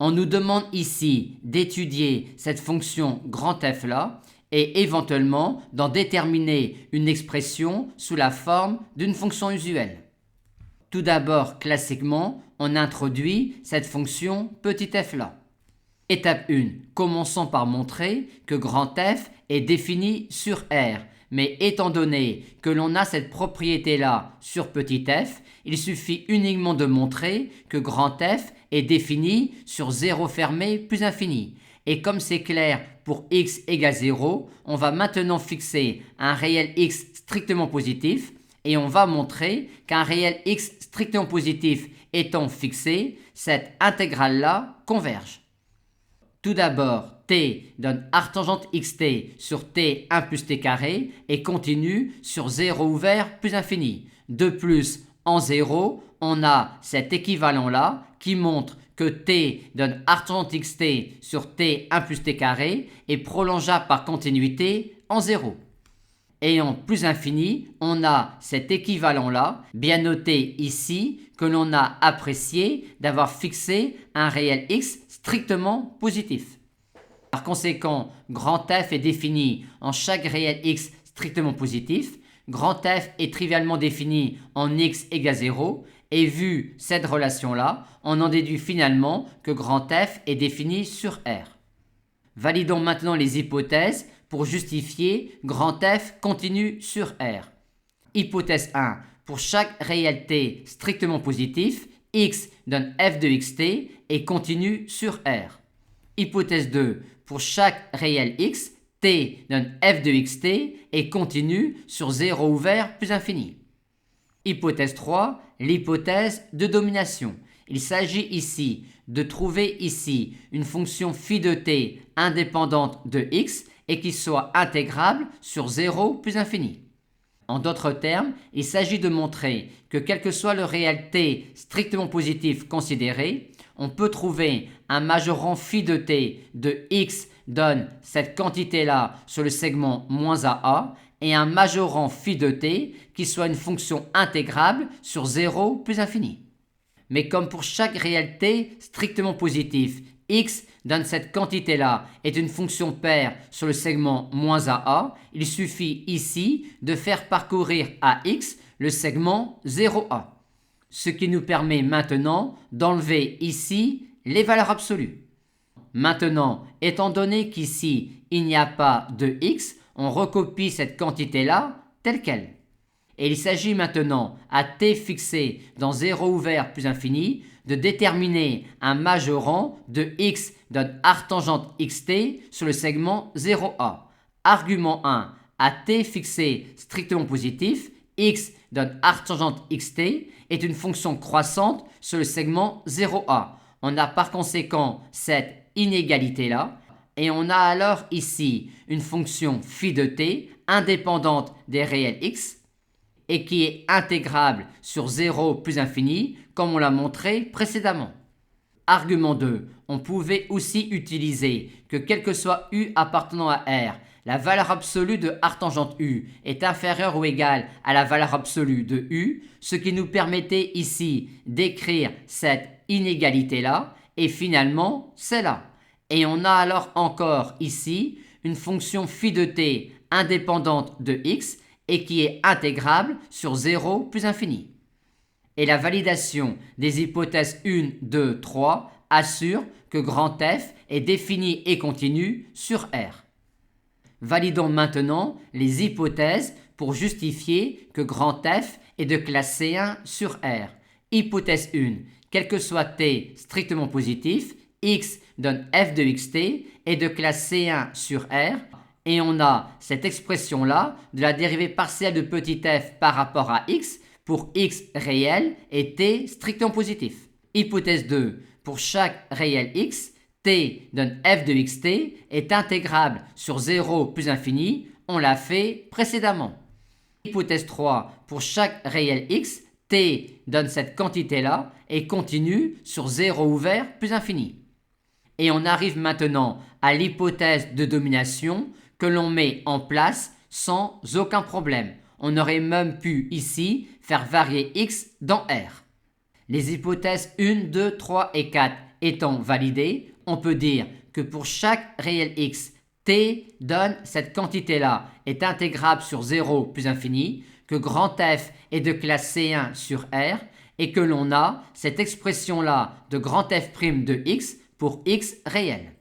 On nous demande ici d'étudier cette fonction grand F là et éventuellement d'en déterminer une expression sous la forme d'une fonction usuelle. Tout d'abord, classiquement, on introduit cette fonction petit f là. Étape 1. Commençons par montrer que grand F est défini sur R. Mais étant donné que l'on a cette propriété-là sur petit f, il suffit uniquement de montrer que grand F est défini sur 0 fermé plus infini. Et comme c'est clair pour x égale 0, on va maintenant fixer un réel x strictement positif et on va montrer qu'un réel x strictement positif étant fixé, cette intégrale-là converge. Tout d'abord, t donne arc tangente xt sur t 1 plus t carré et continue sur 0 ouvert plus infini. De plus, en 0, on a cet équivalent-là qui montre que t donne arc tangente xt sur t 1 plus t carré et prolongea par continuité en 0. Et en plus infini, on a cet équivalent-là, bien noté ici, que l'on a apprécié d'avoir fixé un réel x strictement positif. Par conséquent, grand F est défini en chaque réel x strictement positif, grand F est trivialement défini en x égale 0, et vu cette relation-là, on en déduit finalement que grand F est défini sur R. Validons maintenant les hypothèses pour justifier grand F continue sur R. Hypothèse 1. Pour chaque réel t strictement positif, x donne f de xt et continue sur R. Hypothèse 2. Pour chaque réel x, t donne f de xt et continue sur 0 ouvert plus infini. Hypothèse 3. L'hypothèse de domination. Il s'agit ici de trouver ici une fonction phi de t indépendante de x et qui soit intégrable sur 0 plus infini. En d'autres termes, il s'agit de montrer que quel que soit le réel t strictement positif considéré, on peut trouver un majorant phi de t de x donne cette quantité-là sur le segment moins AA et un majorant phi de t qui soit une fonction intégrable sur 0 plus infini. Mais comme pour chaque réel t strictement positif, x donne cette quantité-là est une fonction paire sur le segment moins AA, il suffit ici de faire parcourir à x le segment 0A. Ce qui nous permet maintenant d'enlever ici les valeurs absolues. Maintenant, étant donné qu'ici il n'y a pas de x, on recopie cette quantité-là telle qu'elle. Et il s'agit maintenant, à t fixé dans 0 ouvert plus infini, de déterminer un majorant de x donne arc tangente xt sur le segment 0a. Argument 1. À t fixé strictement positif, x donne arc tangente xt est une fonction croissante sur le segment 0a. On a par conséquent cette inégalité-là et on a alors ici une fonction phi de t indépendante des réels x et qui est intégrable sur 0 plus infini, comme on l'a montré précédemment. Argument 2. On pouvait aussi utiliser que quel que soit u appartenant à R, la valeur absolue de arc tangente u est inférieure ou égale à la valeur absolue de u, ce qui nous permettait ici d'écrire cette inégalité-là, et finalement, c'est là. Et on a alors encore ici une fonction phi de t indépendante de x, et qui est intégrable sur 0 plus infini. Et la validation des hypothèses 1, 2, 3 assure que grand F est défini et continu sur R. Validons maintenant les hypothèses pour justifier que grand F est de classe C1 sur R. Hypothèse 1. Quel que soit t strictement positif, x donne f de xt est de classe C1 sur R. Et on a cette expression-là de la dérivée partielle de petit f par rapport à x pour x réel et t strictement positif. Hypothèse 2. Pour chaque réel x, t donne f de xt est intégrable sur 0 plus infini, on l'a fait précédemment. Hypothèse 3. Pour chaque réel x, t donne cette quantité-là et continue sur 0 ouvert plus infini. Et on arrive maintenant à l'hypothèse de domination que l'on met en place sans aucun problème. On aurait même pu ici faire varier x dans R. Les hypothèses 1, 2, 3 et 4 étant validé, on peut dire que pour chaque réel x, t donne cette quantité-là est intégrable sur 0 plus infini, que grand F est de classe C1 sur R et que l'on a cette expression-là de grand F' de x pour x réel.